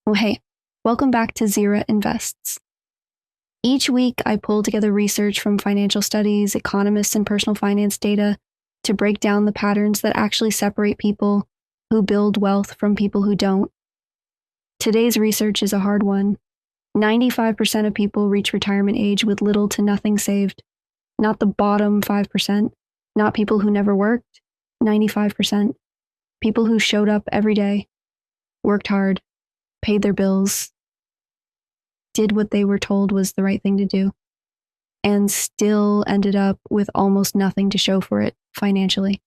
Well, hey, welcome back to Zyra Invests. Each week, I pull together research from financial studies, economists, and personal finance data to break down the patterns that actually separate people who build wealth from people who don't. Today's research is a hard one. 95% of people reach retirement age with little to nothing saved. Not the bottom 5%, not people who never worked, 95%. People who showed up every day, worked hard, paid their bills, did what they were told was the right thing to do, and still ended up with almost nothing to show for it financially.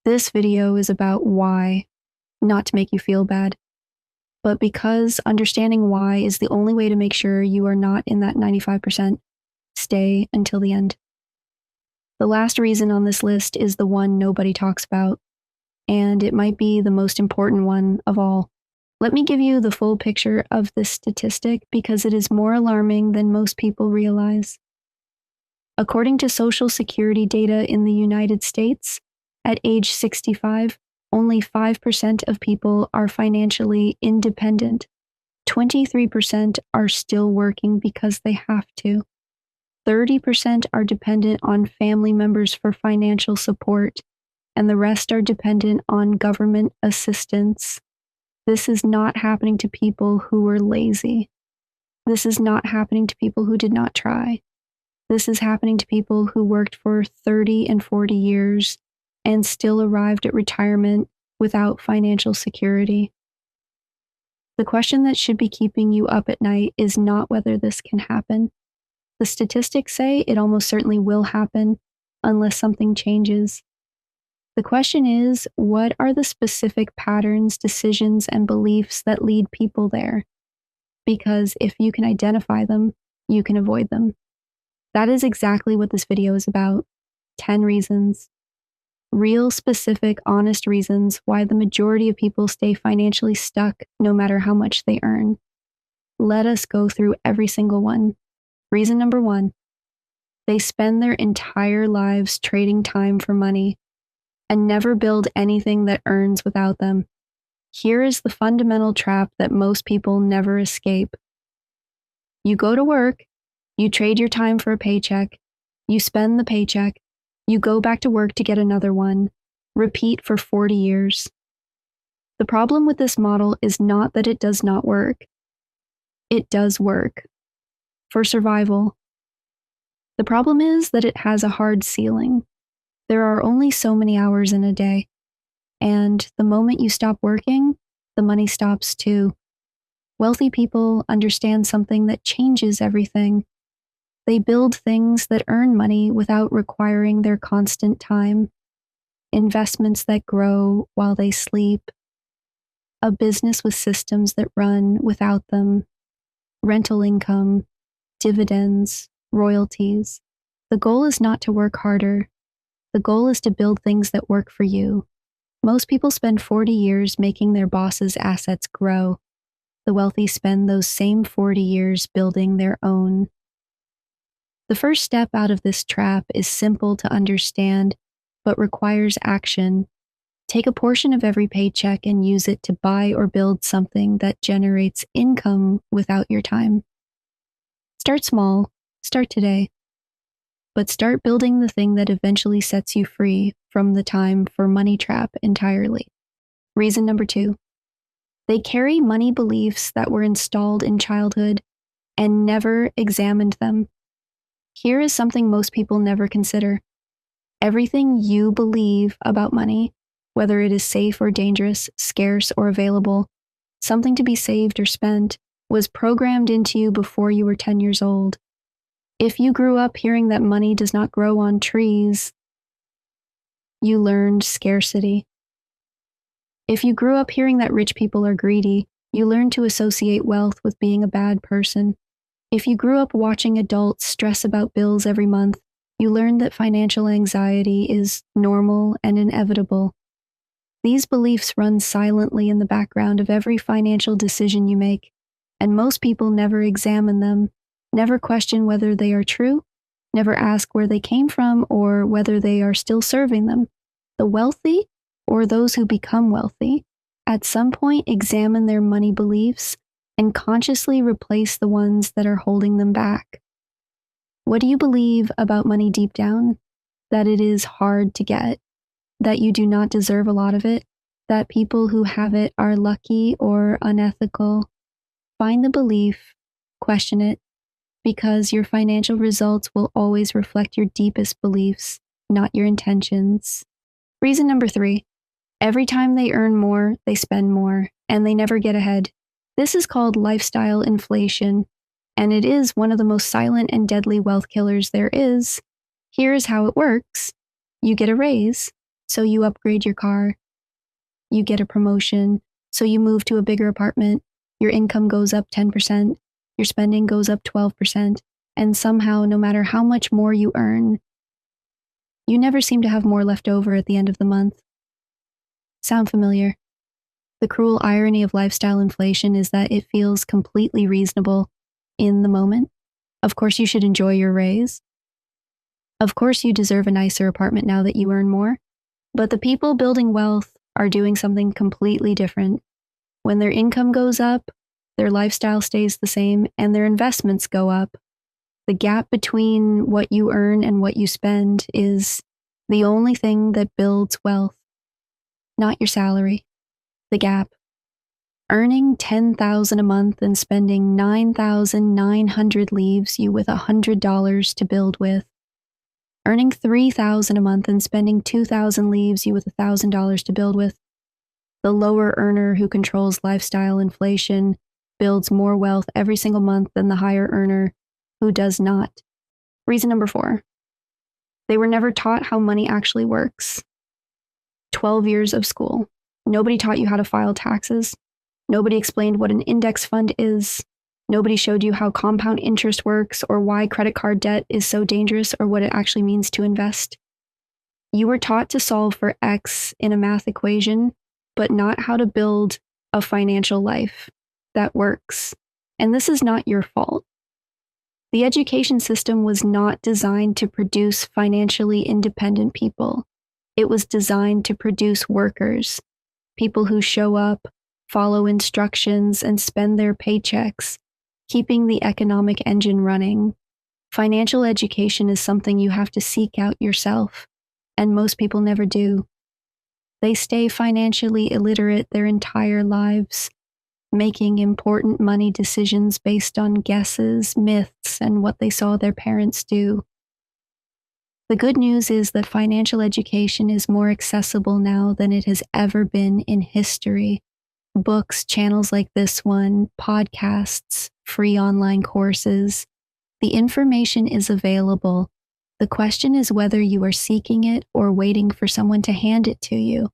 This video is about why, not to make you feel bad, but because understanding why is the only way to make sure you are not in that 95%. Stay until the end. The last reason on this list is the one nobody talks about, and it might be the most important one of all. Let me give you the full picture of this statistic because it is more alarming than most people realize. According to Social Security data in the United States, at age 65, only 5% of people are financially independent. 23% are still working because they have to. 30% are dependent on family members for financial support, and the rest are dependent on government assistance. This is not happening to people who were lazy. This is not happening to people who did not try. This is happening to people who worked for 30 and 40 years and still arrived at retirement without financial security. The question that should be keeping you up at night is not whether this can happen. The statistics say it almost certainly will happen unless something changes. The question is, what are the specific patterns, decisions, and beliefs that lead people there? Because if you can identify them, you can avoid them. That is exactly what this video is about. 10 reasons. Real, specific, honest reasons why the majority of people stay financially stuck no matter how much they earn. Let us go through every single one. Reason number 1. They spend their entire lives trading time for money and never build anything that earns without them. Here is the fundamental trap that most people never escape. You go to work, you trade your time for a paycheck, you spend the paycheck, you go back to work to get another one, repeat for 40 years. The problem with this model is not that it does not work. It does work. For survival. The problem is that it has a hard ceiling. There are only so many hours in a day, and the moment you stop working, the money stops too. Wealthy people understand something that changes everything. They build things that earn money without requiring their constant time. Investments that grow while they sleep. A business with systems that run without them. Rental income, dividends, royalties. The goal is not to work harder. The goal is to build things that work for you. Most people spend 40 years making their boss's assets grow. The wealthy spend those same 40 years building their own. The first step out of this trap is simple to understand, but requires action. Take a portion of every paycheck and use it to buy or build something that generates income without your time. Start small. Start today. But start building the thing that eventually sets you free from the time for money trap entirely. Reason number 2. They carry money beliefs that were installed in childhood and never examined them. Here is something most people never consider. Everything you believe about money, whether it is safe or dangerous, scarce or available, something to be saved or spent, was programmed into you before you were 10 years old. If you grew up hearing that money does not grow on trees, you learned scarcity. If you grew up hearing that rich people are greedy, you learned to associate wealth with being a bad person. If you grew up watching adults stress about bills every month, you learned that financial anxiety is normal and inevitable. These beliefs run silently in the background of every financial decision you make, and most people never examine them. Never question whether they are true, never ask where they came from or whether they are still serving them. The wealthy, or those who become wealthy, at some point examine their money beliefs and consciously replace the ones that are holding them back. What do you believe about money deep down? That it is hard to get, that you do not deserve a lot of it, that people who have it are lucky or unethical? Find the belief, question it, because your financial results will always reflect your deepest beliefs, not your intentions. Reason number 3, every time they earn more, they spend more, and they never get ahead. This is called lifestyle inflation, and it is one of the most silent and deadly wealth killers there is. Here's how it works. You get a raise, so you upgrade your car. You get a promotion, so you move to a bigger apartment. Your income goes up 10%, your spending goes up 12%, and somehow, no matter how much more you earn, you never seem to have more left over at the end of the month. Sound familiar? The cruel irony of lifestyle inflation is that it feels completely reasonable in the moment. Of course, you should enjoy your raise. Of course, you deserve a nicer apartment now that you earn more. But the people building wealth are doing something completely different. When their income goes up, their lifestyle stays the same, and their investments go up. The gap between what you earn and what you spend is the only thing that builds wealth, not your salary. The gap. Earning $10,000 a month and spending $9,900 leaves you with $100 to build with. Earning $3,000 a month and spending $2,000 leaves you with $1,000 to build with. The lower earner who controls lifestyle inflation builds more wealth every single month than the higher earner who does not. Reason number 4. They were never taught how money actually works. 12 years of school. Nobody taught you how to file taxes. Nobody explained what an index fund is. Nobody showed you how compound interest works or why credit card debt is so dangerous or what it actually means to invest. You were taught to solve for X in a math equation, but not how to build a financial life that works. And this is not your fault. The education system was not designed to produce financially independent people. It was designed to produce workers, people who show up, follow instructions, and spend their paychecks, keeping the economic engine running. Financial education is something you have to seek out yourself, and most people never do. They stay financially illiterate their entire lives, making important money decisions based on guesses, myths, and what they saw their parents do. The good news is that financial education is more accessible now than it has ever been in history. Books, channels like this one, podcasts, free online courses. The information is available. The question is whether you are seeking it or waiting for someone to hand it to you.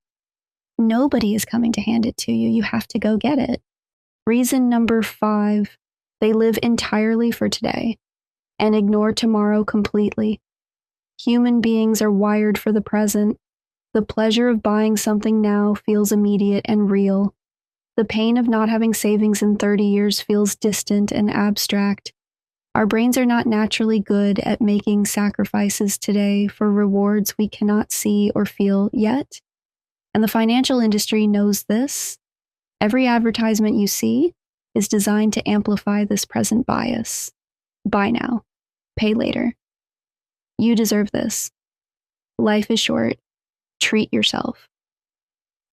Nobody is coming to hand it to you. You have to go get it. Reason number 5, they live entirely for today and ignore tomorrow completely. Human beings are wired for the present. The pleasure of buying something now feels immediate and real. The pain of not having savings in 30 years feels distant and abstract. Our brains are not naturally good at making sacrifices today for rewards we cannot see or feel yet. And the financial industry knows this. Every advertisement you see is designed to amplify this present bias. Buy now. Pay later. You deserve this. Life is short. Treat yourself.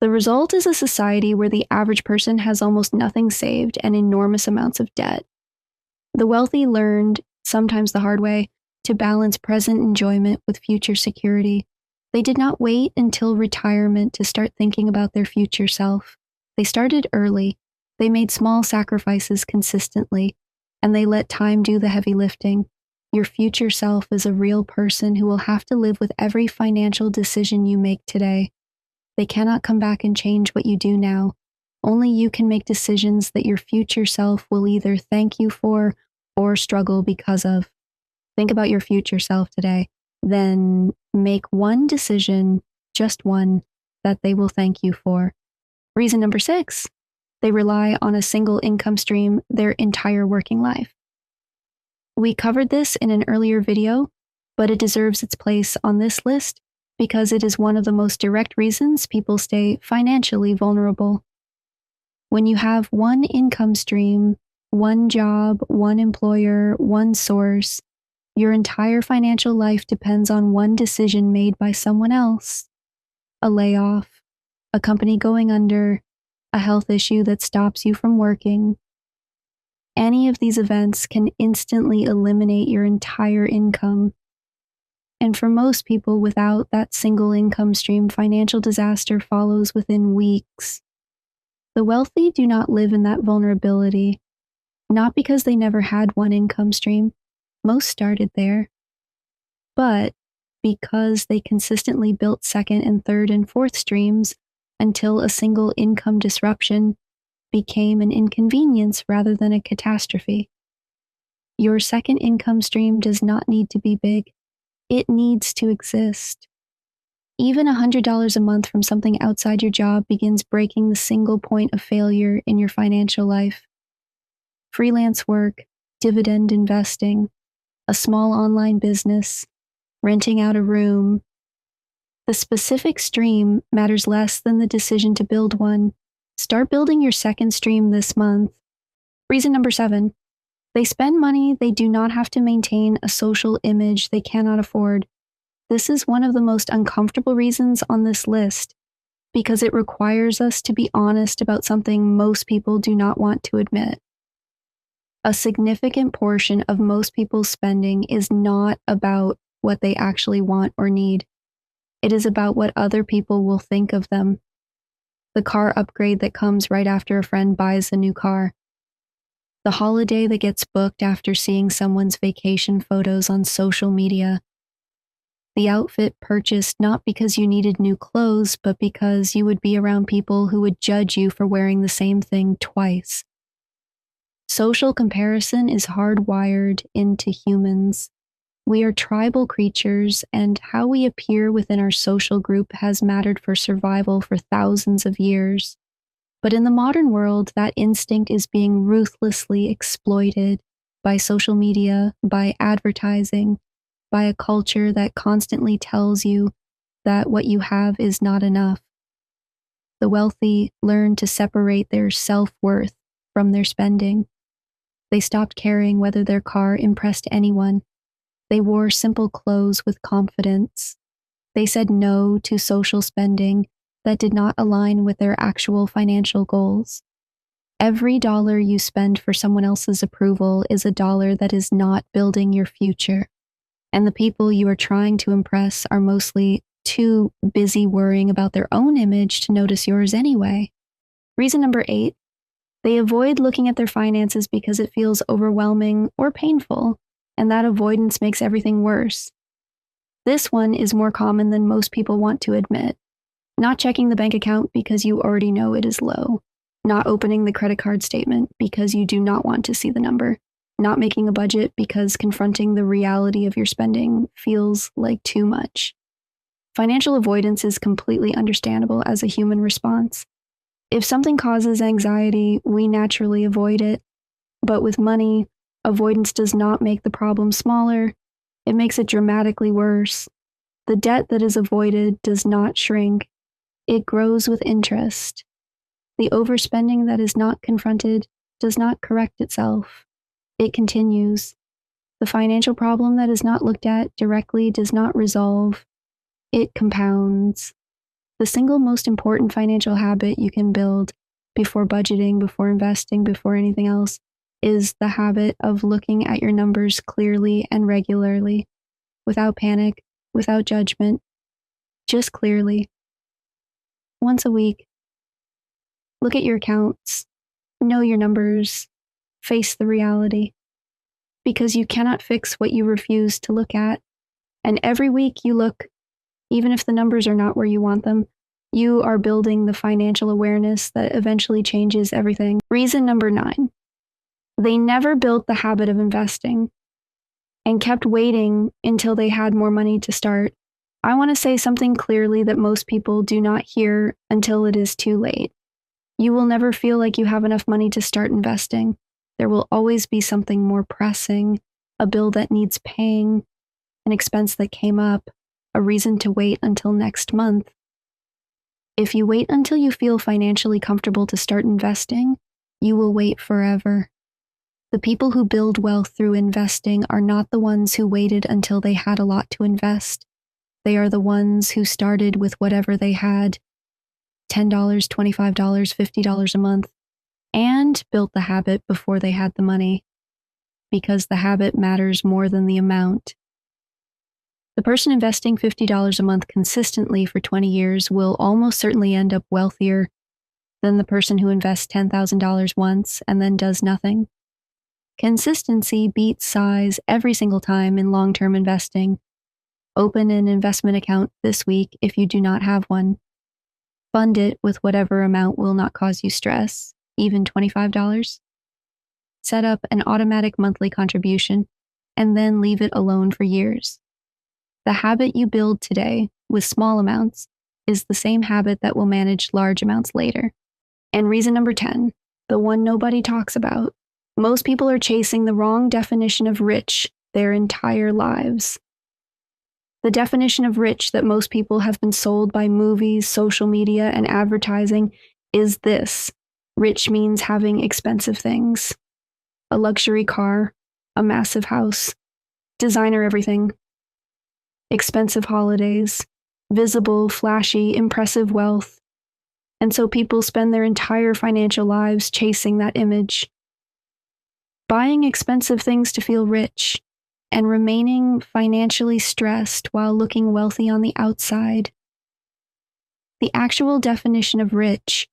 The result is a society where the average person has almost nothing saved and enormous amounts of debt. The wealthy learned, sometimes the hard way, to balance present enjoyment with future security. They did not wait until retirement to start thinking about their future self. They started early. They made small sacrifices consistently, and they let time do the heavy lifting. Your future self is a real person who will have to live with every financial decision you make today. They cannot come back and change what you do now. Only you can make decisions that your future self will either thank you for or struggle because of. Think about your future self today. Then make one decision, just one, that they will thank you for. Reason number 6, they rely on a single income stream their entire working life. We covered this in an earlier video, but it deserves its place on this list because it is one of the most direct reasons people stay financially vulnerable. When you have one income stream, one job, one employer, one source, your entire financial life depends on one decision made by someone else. A layoff, a company going under, a health issue that stops you from working. Any of these events can instantly eliminate your entire income. And for most people without that single income stream, financial disaster follows within weeks. The wealthy do not live in that vulnerability, not because they never had one income stream, most started there, but because they consistently built second and third and fourth streams until a single income disruption became an inconvenience rather than a catastrophe. Your second income stream does not need to be big. It needs to exist. Even $100 a month from something outside your job begins breaking the single point of failure in your financial life. Freelance work, dividend investing, a small online business, renting out a room. The specific stream matters less than the decision to build one. Start building your second stream this month. Reason number 7. They spend money they do not have to maintain a social image they cannot afford. This is one of the most uncomfortable reasons on this list, because it requires us to be honest about something most people do not want to admit. A significant portion of most people's spending is not about what they actually want or need. It is about what other people will think of them. The car upgrade that comes right after a friend buys a new car. The holiday that gets booked after seeing someone's vacation photos on social media. The outfit purchased not because you needed new clothes, but because you would be around people who would judge you for wearing the same thing twice. Social comparison is hardwired into humans. We are tribal creatures, and how we appear within our social group has mattered for survival for thousands of years. But in the modern world, that instinct is being ruthlessly exploited by social media, by advertising, by a culture that constantly tells you that what you have is not enough. The wealthy learn to separate their self-worth from their spending. They stopped caring whether their car impressed anyone. They wore simple clothes with confidence. They said no to social spending that did not align with their actual financial goals. Every dollar you spend for someone else's approval is a dollar that is not building your future. And the people you are trying to impress are mostly too busy worrying about their own image to notice yours anyway. Reason number 8, they avoid looking at their finances because it feels overwhelming or painful, and that avoidance makes everything worse. This one is more common than most people want to admit. Not checking the bank account because you already know it is low. Not opening the credit card statement because you do not want to see the number. Not making a budget because confronting the reality of your spending feels like too much. Financial avoidance is completely understandable as a human response. If something causes anxiety, we naturally avoid it. But with money, avoidance does not make the problem smaller. It makes it dramatically worse. The debt that is avoided does not shrink. It grows with interest. The overspending that is not confronted does not correct itself. It continues. The financial problem that is not looked at directly does not resolve. It compounds. The single most important financial habit you can build before budgeting, before investing, before anything else is the habit of looking at your numbers clearly and regularly, without panic, without judgment, just clearly. Once a week, look at your accounts, know your numbers, face the reality, because you cannot fix what you refuse to look at. And every week you look, even if the numbers are not where you want them, you are building the financial awareness that eventually changes everything. Reason number 9, they never built the habit of investing and kept waiting until they had more money to start. I want to say something clearly that most people do not hear until it is too late. You will never feel like you have enough money to start investing. There will always be something more pressing, a bill that needs paying, an expense that came up, a reason to wait until next month. If you wait until you feel financially comfortable to start investing, you will wait forever. The people who build wealth through investing are not the ones who waited until they had a lot to invest. They are the ones who started with whatever they had, $10, $25, $50 a month, and built the habit before they had the money, because the habit matters more than the amount. The person investing $50 a month consistently for 20 years will almost certainly end up wealthier than the person who invests $10,000 once and then does nothing. Consistency beats size every single time in long-term investing. Open an investment account this week if you do not have one. Fund it with whatever amount will not cause you stress, even $25. Set up an automatic monthly contribution and then leave it alone for years. The habit you build today with small amounts is the same habit that will manage large amounts later. And reason number 10, the one nobody talks about. Most people are chasing the wrong definition of rich their entire lives. The definition of rich that most people have been sold by movies, social media, and advertising is this. Rich means having expensive things. A luxury car, a massive house, designer everything, expensive holidays, visible, flashy, impressive wealth. And so people spend their entire financial lives chasing that image. Buying expensive things to feel rich, and remaining financially stressed while looking wealthy on the outside. The actual definition of rich,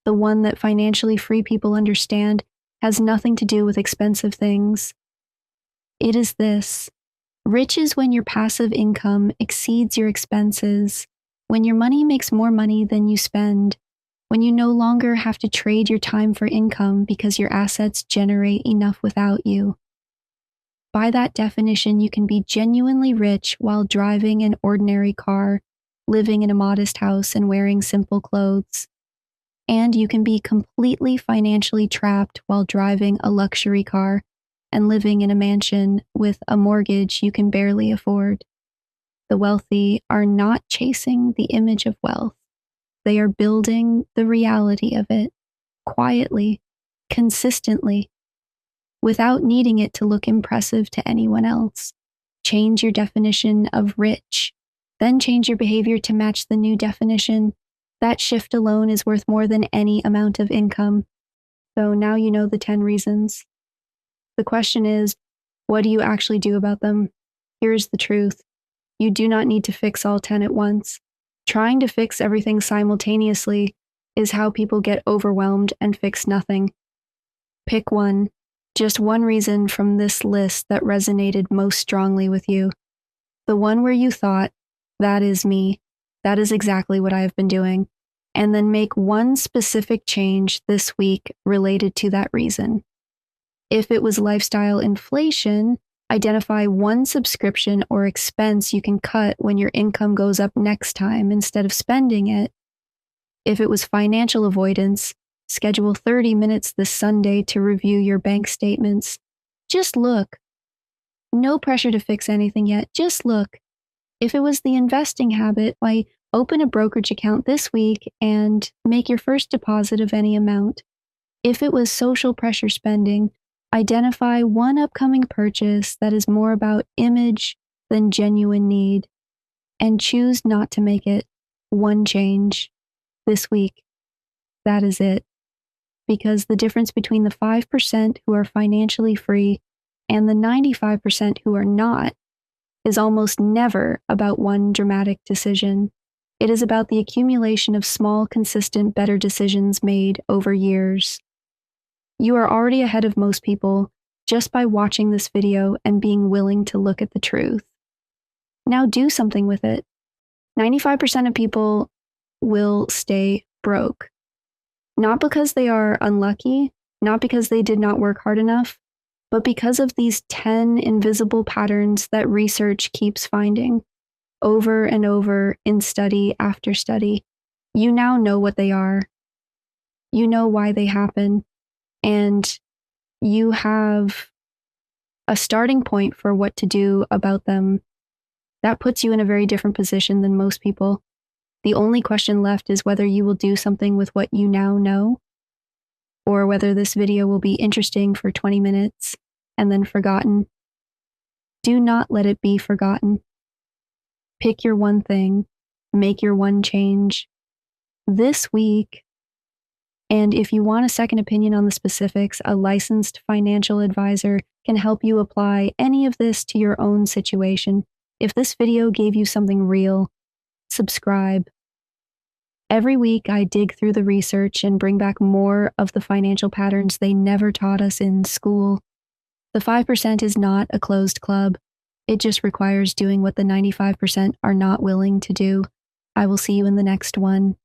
the one that financially free people understand, has nothing to do with expensive things. It is this. Rich is when your passive income exceeds your expenses, when your money makes more money than you spend, when you no longer have to trade your time for income because your assets generate enough without you. By that definition, you can be genuinely rich while driving an ordinary car, living in a modest house, and wearing simple clothes. And you can be completely financially trapped while driving a luxury car and living in a mansion with a mortgage you can barely afford. The wealthy are not chasing the image of wealth. They are building the reality of it, quietly, consistently, without needing it to look impressive to anyone else. Change your definition of rich, then change your behavior to match the new definition. That shift alone is worth more than any amount of income. So now you know the 10 reasons. The question is, what do you actually do about them? Here's the truth. You do not need to fix all 10 at once. Trying to fix everything simultaneously is how people get overwhelmed and fix nothing. Pick one, just one reason from this list that resonated most strongly with you. The one where you thought, that is me. That is exactly what I have been doing. And then make one specific change this week related to that reason. If it was lifestyle inflation, identify one subscription or expense you can cut when your income goes up next time instead of spending it. If it was financial avoidance, schedule 30 minutes this Sunday to review your bank statements. Just look. No pressure to fix anything yet, just look. If it was the investing habit, why, open a brokerage account this week and make your first deposit of any amount. If it was social pressure spending, identify one upcoming purchase that is more about image than genuine need, and choose not to make it one change this week. That is it. Because the difference between the 5% who are financially free and the 95% who are not is almost never about one dramatic decision. It is about the accumulation of small, consistent, better decisions made over years. You are already ahead of most people just by watching this video and being willing to look at the truth. Now do something with it. 95% of people will stay broke. Not because they are unlucky, not because they did not work hard enough, but because of these 10 invisible patterns that research keeps finding over and over in study after study. You now know what they are. You know why they happen. And you have a starting point for what to do about them. That puts you in a very different position than most people. The only question left is whether you will do something with what you now know, or whether this video will be interesting for 20 minutes and then forgotten. Do not let it be forgotten. Pick your one thing, make your one change this week. And if you want a second opinion on the specifics, a licensed financial advisor can help you apply any of this to your own situation. If this video gave you something real, subscribe. Every week, I dig through the research and bring back more of the financial patterns they never taught us in school. The 5% is not a closed club. It just requires doing what the 95% are not willing to do. I will see you in the next one.